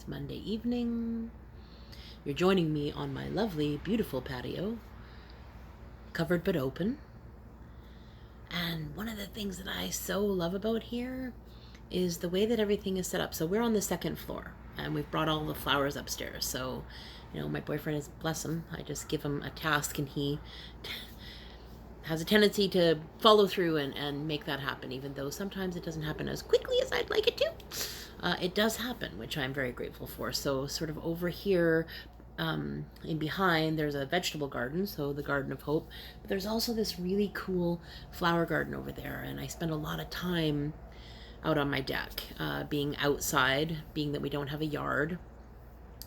It's Monday evening. You're joining me on my lovely, beautiful patio, covered but open. And one of the things that I so love about here is the way that everything is set up. So we're on the second floor, and we've brought all the flowers upstairs. So, my boyfriend is, bless him, I just give him a task and he has a tendency to follow through and make that happen, even though sometimes it doesn't happen as quickly as I'd like it to. It does happen, which I'm very grateful for. So sort of over here, in behind, there's a vegetable garden, so the Garden of Hope. But there's also this really cool flower garden over there, and I spend a lot of time out on my deck, being outside, being that we don't have a yard.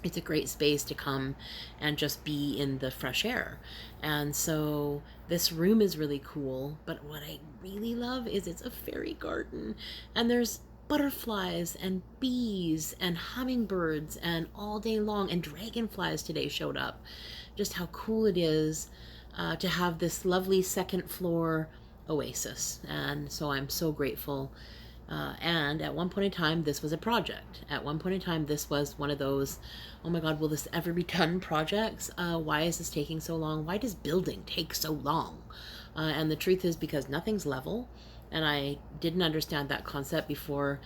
It's a great space to come and just be in the fresh air. And so this room is really cool, but what I really love is it's a fairy garden, and there's butterflies and bees and hummingbirds and all day long, and dragonflies today showed up. Just how cool it is to have this lovely second floor oasis. And so I'm so grateful. And at one point in time, this was a project. At one point in time, this was one of those, oh my God, will this ever be done projects? Why is this taking so long? Why does building take so long? And the truth is because nothing's level. And I didn't understand that concept before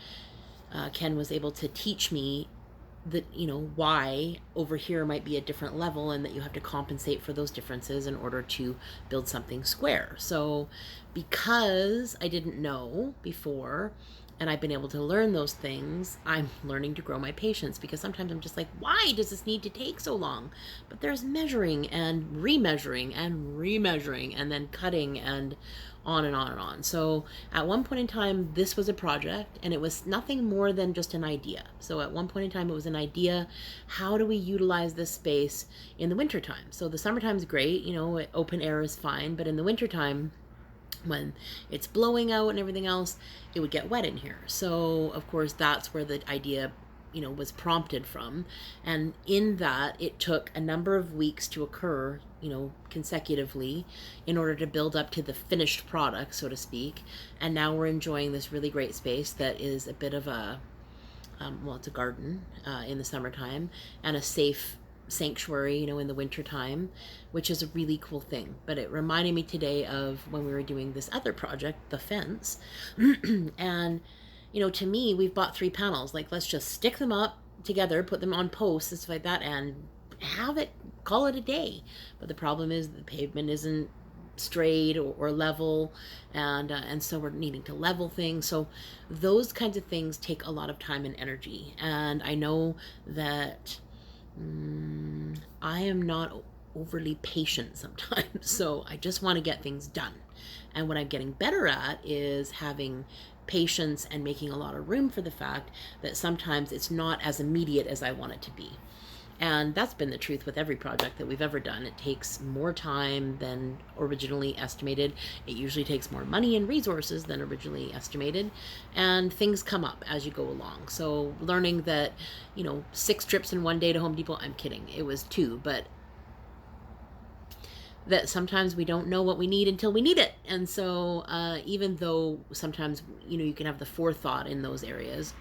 Ken was able to teach me that, why over here might be a different level, and that you have to compensate for those differences in order to build something square. So because I didn't know before, and I've been able to learn those things, I'm learning to grow my patience, because sometimes I'm just like, why does this need to take so long? But there's measuring and remeasuring and remeasuring and then cutting and on and on and on. So at one point in time, this was a project, and it was nothing more than just an idea. So at one point in time, it was an idea. How do we utilize this space in the wintertime? So the summertime's great, open air is fine, but in the wintertime, when it's blowing out and everything else, it would get wet in here. So of course that's where the idea was prompted from. And in that, it took a number of weeks to occur, consecutively, in order to build up to the finished product, so to speak. And now we're enjoying this really great space that is a bit of a it's a garden in the summertime, and a safe sanctuary, in the wintertime, which is a really cool thing. But it reminded me today of when we were doing this other project, the fence. And to me, we've bought 3 panels. Like, let's just stick them up together, put them on posts and stuff like that, and call it a day. But the problem is the pavement isn't straight or level, and so we're needing to level things. So those kinds of things take a lot of time and energy. And I know that I am not overly patient sometimes, so I just want to get things done. And what I'm getting better at is having patience and making a lot of room for the fact that sometimes it's not as immediate as I want it to be. And that's been the truth with every project that we've ever done. It takes more time than originally estimated. It usually takes more money and resources than originally estimated. And things come up as you go along. So learning that, 6 trips in one day to Home Depot, I'm kidding. It was 2, but that sometimes we don't know what we need until we need it. And so even though sometimes, you can have the forethought in those areas,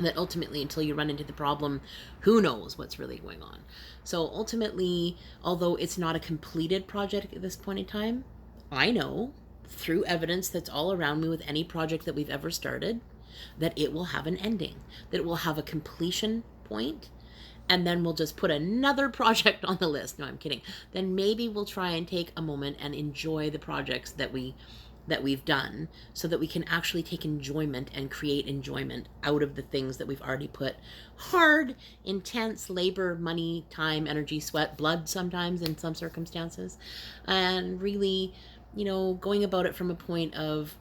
that ultimately, until you run into the problem, who knows what's really going on. So ultimately, although it's not a completed project at this point in time, I know through evidence that's all around me with any project that we've ever started, that it will have an ending, that it will have a completion point, and then we'll just put another project on the list. No, I'm kidding. Then maybe we'll try and take a moment and enjoy the projects that we've done, so that we can actually take enjoyment and create enjoyment out of the things that we've already put hard, intense labor, money, time, energy, sweat, blood sometimes in some circumstances, and really, going about it from a point of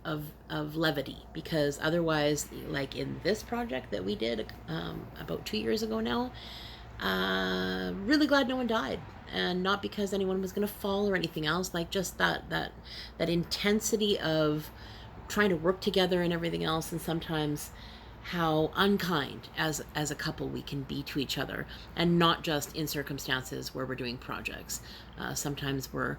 levity. Because otherwise, like in this project that we did about 2 years ago now, really glad no one died. And not because anyone was going to fall or anything else, like just that intensity of trying to work together and everything else, and sometimes how unkind as a couple we can be to each other, and not just in circumstances where we're doing projects. Sometimes we're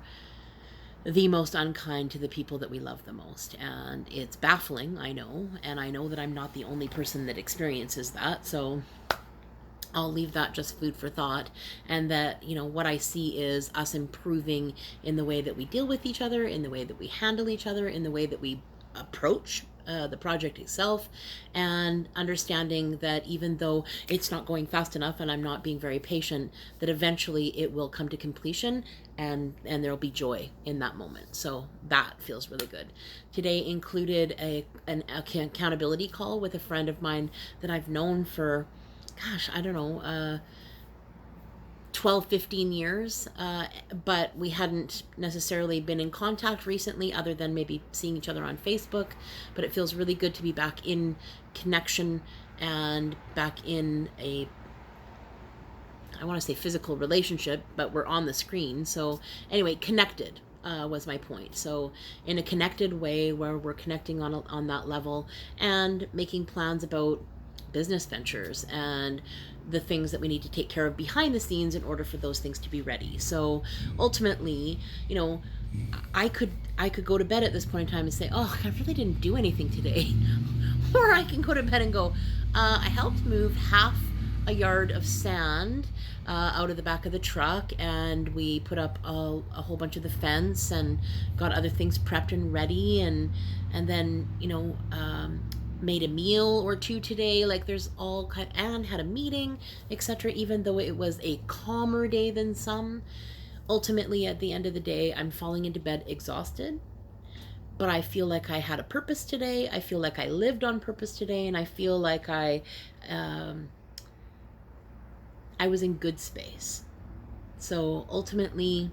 the most unkind to the people that we love the most, and it's baffling, I know, and I know that I'm not the only person that experiences that. So I'll leave that just food for thought. And that, what I see is us improving in the way that we deal with each other, in the way that we handle each other, in the way that we approach the project itself, and understanding that even though it's not going fast enough and I'm not being very patient, that eventually it will come to completion, and there'll be joy in that moment. So that feels really good. Today included an accountability call with a friend of mine that I've known for, gosh, I don't know, 12, 15 years, but we hadn't necessarily been in contact recently other than maybe seeing each other on Facebook. But it feels really good to be back in connection and back in I want to say physical relationship, but we're on the screen. So anyway, connected was my point. So in a connected way where we're connecting on that level and making plans about business ventures and the things that we need to take care of behind the scenes in order for those things to be ready. So ultimately, I could go to bed at this point in time and say, oh, I really didn't do anything today. Or I can go to bed and go, I helped move half a yard of sand out of the back of the truck, and we put up a whole bunch of the fence and got other things prepped and ready, and then made a meal or two today. Like there's all kind, and had a meeting, etc. Even though it was a calmer day than some, ultimately at the end of the day, I'm falling into bed exhausted. But I feel like I had a purpose today. I feel like I lived on purpose today, and I feel like I was in good space. So ultimately,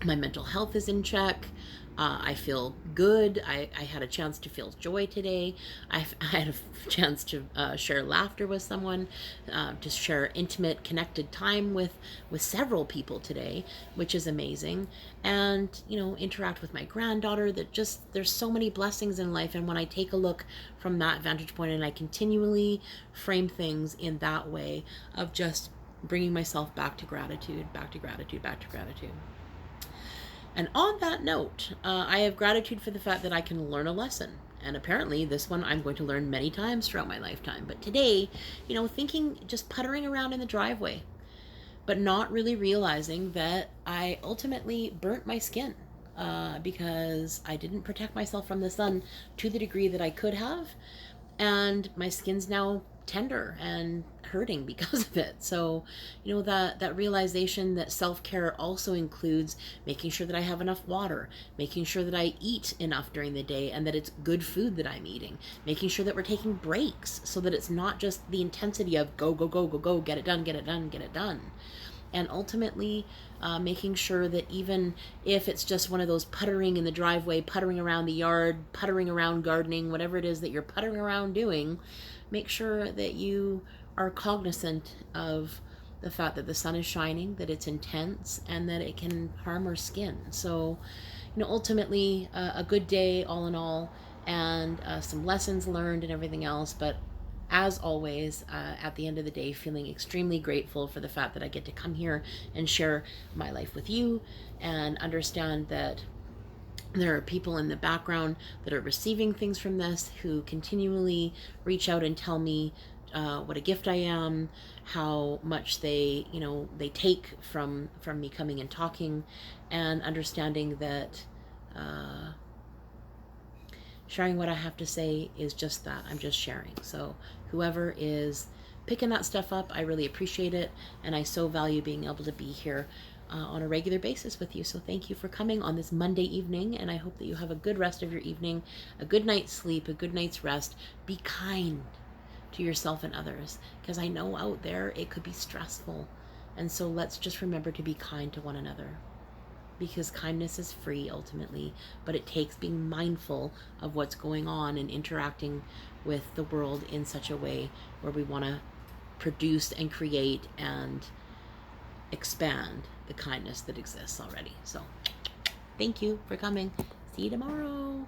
my mental health is in check. I feel good. I had a chance to feel joy today. I had a chance to share laughter with someone, to share intimate, connected time with several people today, which is amazing. And, interact with my granddaughter. There's so many blessings in life. And when I take a look from that vantage point and I continually frame things in that way of just bringing myself back to gratitude, back to gratitude, back to gratitude. And on that note, I have gratitude for the fact that I can learn a lesson. And apparently this one I'm going to learn many times throughout my lifetime. But today, thinking, just puttering around in the driveway, but not really realizing that I ultimately burnt my skin because I didn't protect myself from the sun to the degree that I could have. And my skin's now tender and hurting because of it. So, that realization that self-care also includes making sure that I have enough water, making sure that I eat enough during the day and that it's good food that I'm eating, making sure that we're taking breaks so that it's not just the intensity of go, go, go, go, go, get it done, get it done, get it done. And ultimately making sure that even if it's just one of those puttering in the driveway, puttering around the yard, puttering around gardening, whatever it is that you're puttering around doing, make sure that you are cognizant of the fact that the sun is shining, that it's intense, and that it can harm our skin. So, ultimately a good day all in all, and some lessons learned and everything else. But as always, at the end of the day, feeling extremely grateful for the fact that I get to come here and share my life with you, and understand that there are people in the background that are receiving things from this, who continually reach out and tell me what a gift I am, how much they take from me coming and talking, and understanding that sharing what I have to say is just that. I'm just sharing. So whoever is picking that stuff up, I really appreciate it, and I so value being able to be here on a regular basis with you. So thank you for coming on this Monday evening, and I hope that you have a good rest of your evening, a good night's sleep, a good night's rest. Be kind to yourself and others, because I know out there it could be stressful. And so let's just remember to be kind to one another, because kindness is free ultimately, but it takes being mindful of what's going on and interacting with the world in such a way where we want to produce and create and expand the kindness that exists already. So thank you for coming. See you tomorrow.